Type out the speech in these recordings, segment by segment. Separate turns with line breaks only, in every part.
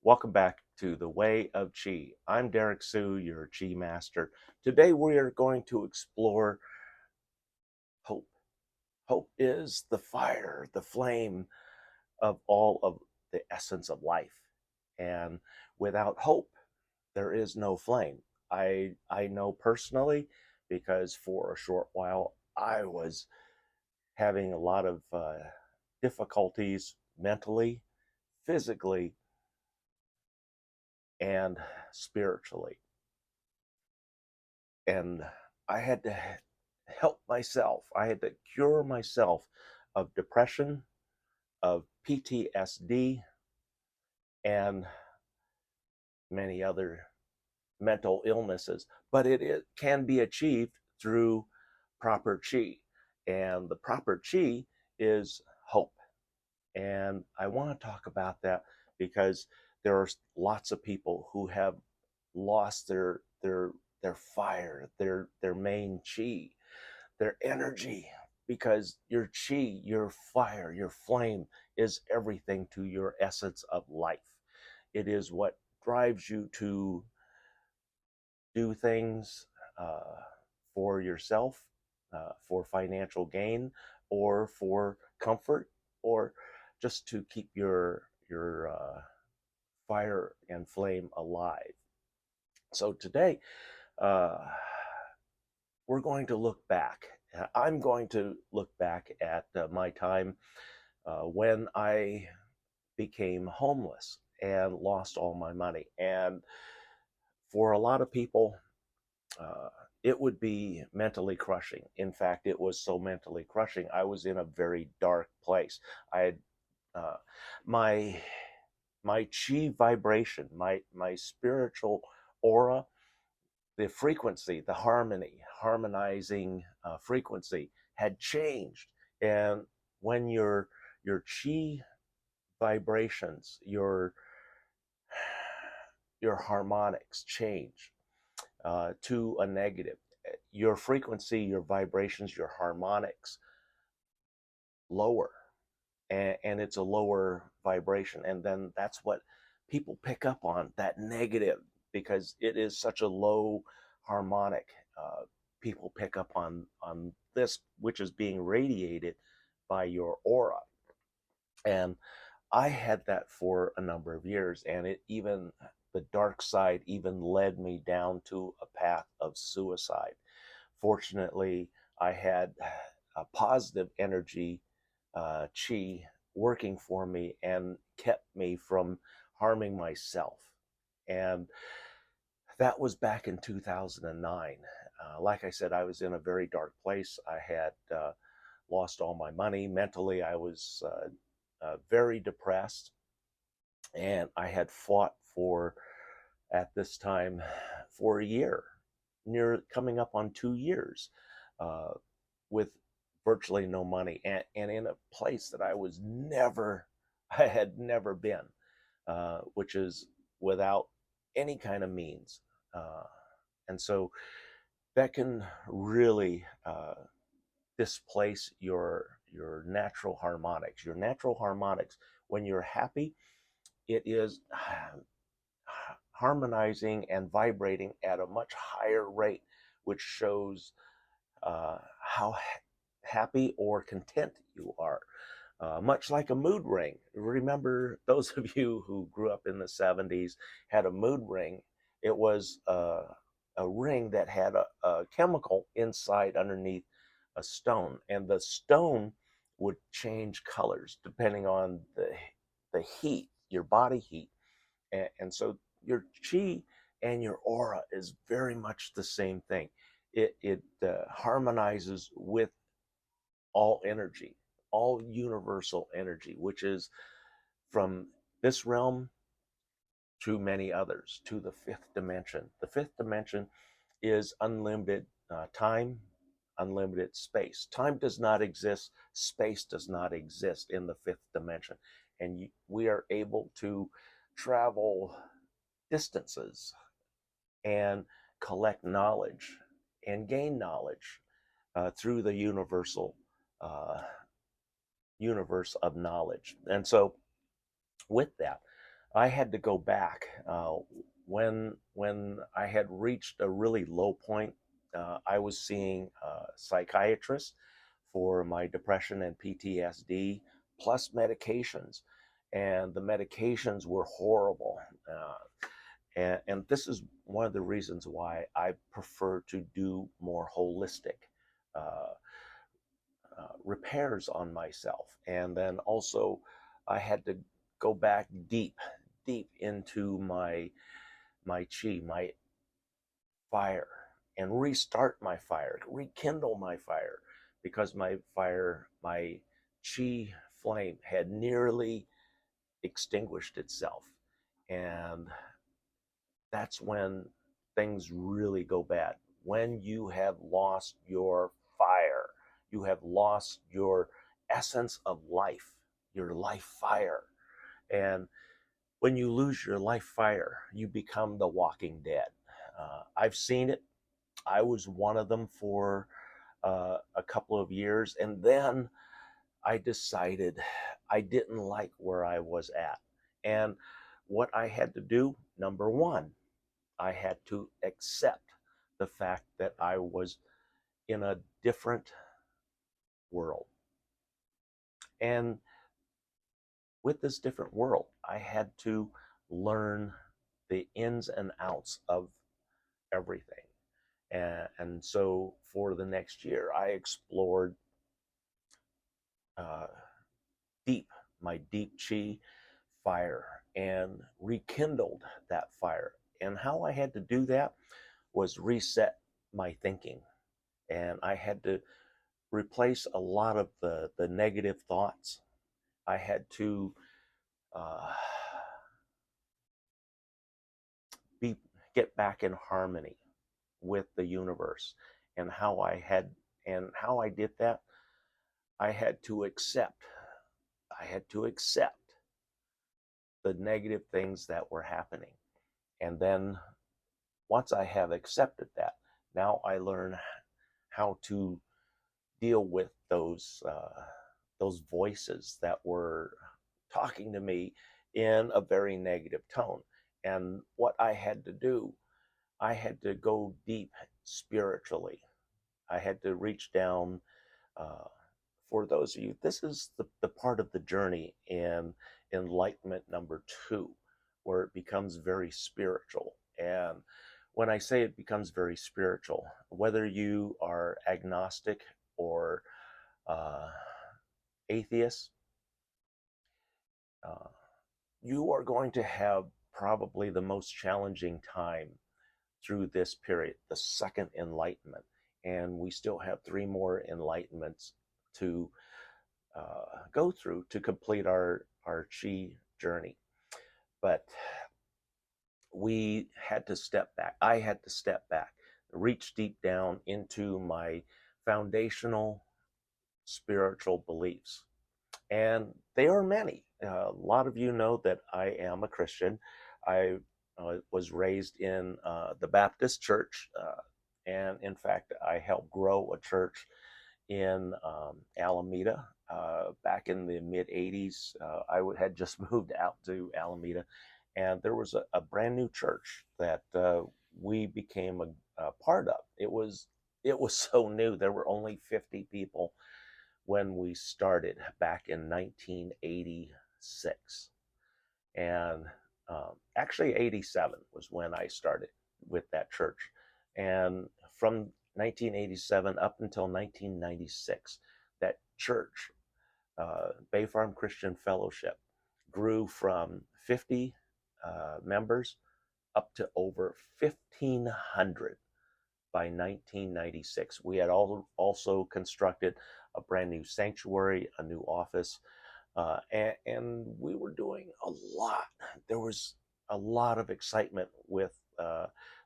Welcome back to the Way of Chi. I'm Derrick Sue, your Chi Master. Today we are going to explore hope. Hope is the fire, the flame of all of the essence of life. And without hope, there is no flame. I know personally because for a short while I was having a lot of difficulties mentally, physically, and spiritually. And I had to help myself. I had to cure myself of depression, of PTSD, and many other mental illnesses. But it can be achieved through proper chi. And the proper chi is hope. And I want to talk about that because there are lots of people who have lost their fire, their main chi, their energy, because your chi, your fire, your flame is everything to your essence of life. It is what drives you to do things uh, for yourself, for financial gain, or for comfort, or just to keep your fire and flame alive. So today, uh, we're going to look back. I'm going to look back at my time when I became homeless and lost all my money. And for a lot of people, uh, it would be mentally crushing. In fact, it was so mentally crushing. I was in a very dark place. I had uh, my my chi vibration, my spiritual aura, the frequency, the harmonizing frequency had changed. And when your chi vibrations, your harmonics change to a negative, your frequency, your vibrations, your harmonics lower, and it's a lower vibration, and then that's what people pick up on, that negative, because it is such a low harmonic. People pick up on this, which is being radiated by your aura. And I had that for a number of years, and it even, the dark side even led me down to a path of suicide. Fortunately, I had a positive energy chi working for me and kept me from harming myself. And that was back in 2009. Like I said, I was in a very dark place. I had lost all my money. Mentally, I was very depressed. And I had fought for, at this time, for a year, near coming up on 2 years, uh, with virtually no money, and in a place that I had never been, which is without any kind of means. Uh, and so that can really displace your natural harmonics. Your natural harmonics, when you're happy, it is harmonizing and vibrating at a much higher rate, which shows how happy or content you are. Much like a mood ring. Remember, those of you who grew up in the 70s had a mood ring. It was a ring that had a chemical inside underneath a stone, and the stone would change colors depending on the heat, your body heat. And so your chi and your aura is very much the same thing. It harmonizes with all energy, all universal energy, which is from this realm to many others, to the fifth dimension. The fifth dimension is unlimited time, unlimited space. Time does not exist, space does not exist in the fifth dimension. And we are able to travel distances and collect knowledge and gain knowledge through the uh, universe of knowledge. And so, with that, I had to go back when I had reached a really low point. I was seeing a psychiatrist for my depression and PTSD, plus medications, and the medications were horrible. And this is one of the reasons why I prefer to do more holistic uh, repairs on myself. And then also, I had to go back deep into my chi, my fire, and restart my fire, rekindle my fire, because my fire, my chi flame had nearly extinguished itself. And that's when things really go bad. When you have lost your fire, you have lost your essence of life, your life fire. And when you lose your life fire, you become the walking dead. I've seen it. I was one of them for a couple of years. And then I decided I didn't like where I was at. And what I had to do, number one, I had to accept the fact that I was in a different world. And with this different world, I had to learn the ins and outs of everything. And so for the next year, I explored uh, deep, my deep chi fire, and rekindled that fire. And how I had to do that was reset my thinking. And I had to replace a lot of the negative thoughts. I had to uh, be get back in harmony with the universe, and how I did that. I had to accept. I had to accept the negative things that were happening, and then once I have accepted that, now I learn how to deal with those voices that were talking to me in a very negative tone. And what I had to do, I had to go deep spiritually. I had to reach down. Uh, for those of you, this is the part of the journey in enlightenment number two, where it becomes very spiritual. And when I say it becomes very spiritual, whether you are agnostic or uh, atheist, uh, you are going to have probably the most challenging time through this period, the second enlightenment. And we still have three more enlightenments to go through to complete our chi journey. But we had to step back. I had to step back, reach deep down into my foundational spiritual beliefs. And they are many. A lot of you know that I am a Christian. I was raised in the Baptist church. And in fact, I helped grow a church in Alameda back in the mid 80s. Had just moved out to Alameda, and there was a brand new church that we became a part of. It was so new. There were only 50 people when we started back in 1986. And actually, 87 was when I started with that church. And from 1987 up until 1996, that church, Bay Farm Christian Fellowship, grew from 50 members up to over 1,500 by 1996. We had also constructed a brand new sanctuary, a new office, and we were doing a lot. There was a lot of excitement with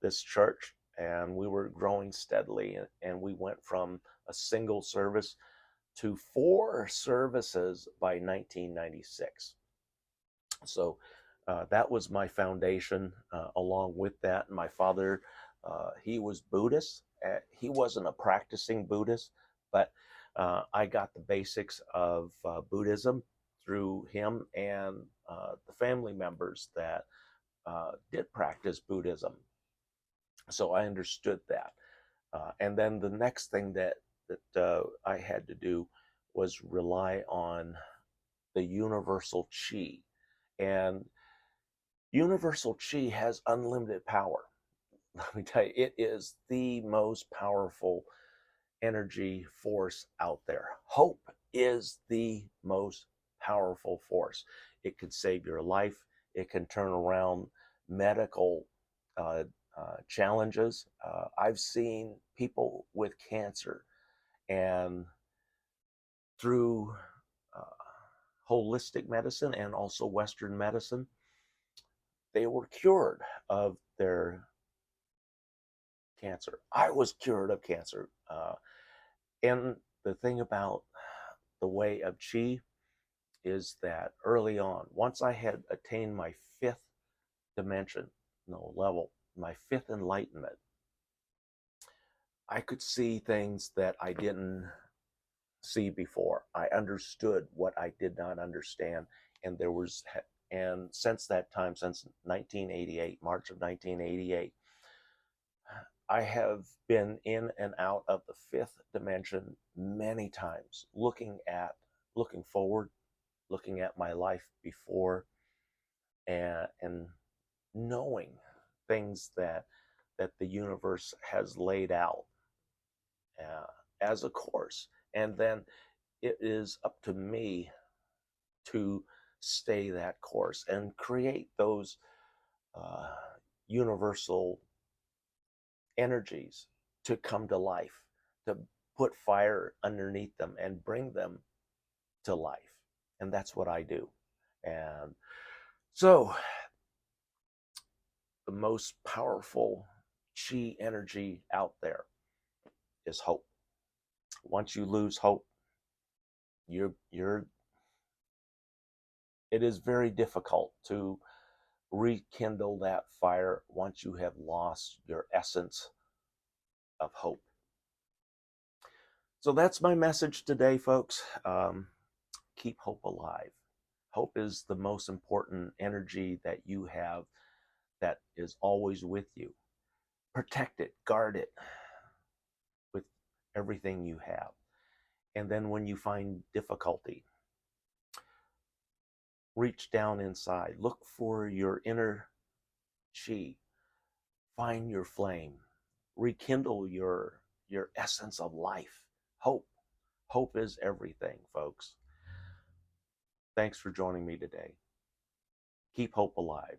this church, and we were growing steadily. And we went from a single service to 4 services by 1996. So that was my foundation. Along with that, my father, he was Buddhist. He wasn't a practicing Buddhist, but I got the basics of Buddhism through him, and the family members that did practice Buddhism. So I understood that. And then the next thing that I had to do was rely on the universal chi. And universal chi has unlimited power. Let me tell you, it is the most powerful energy force out there. Hope is the most powerful force. It could save your life. It can turn around medical uh, challenges. I've seen people with cancer, and through uh, holistic medicine and also Western medicine, they were cured of their cancer. I was cured of cancer. And the thing about the way of chi is that early on, once I had attained my fifth dimension, no level, my fifth enlightenment, I could see things that I didn't see before. I understood what I did not understand, and since that time, since 1988, March of 1988, I have been in and out of the fifth dimension many times, looking forward, looking at my life before, and knowing things that the universe has laid out uh, as a course. And then it is up to me to stay that course and create those uh, universal energies to come to life, to put fire underneath them and bring them to life. And that's what I do. And so the most powerful chi energy out there is hope. Once you lose hope, you're it is very difficult to rekindle that fire once you have lost your essence of hope. So that's my message today, folks. Keep hope alive. Hope is the most important energy that you have, that is always with you. Protect it, guard it with everything you have. And then when you find difficulty, reach down inside, look for your inner chi, find your flame, rekindle your essence of life. Hope is everything, folks. Thanks for joining me today. Keep hope alive.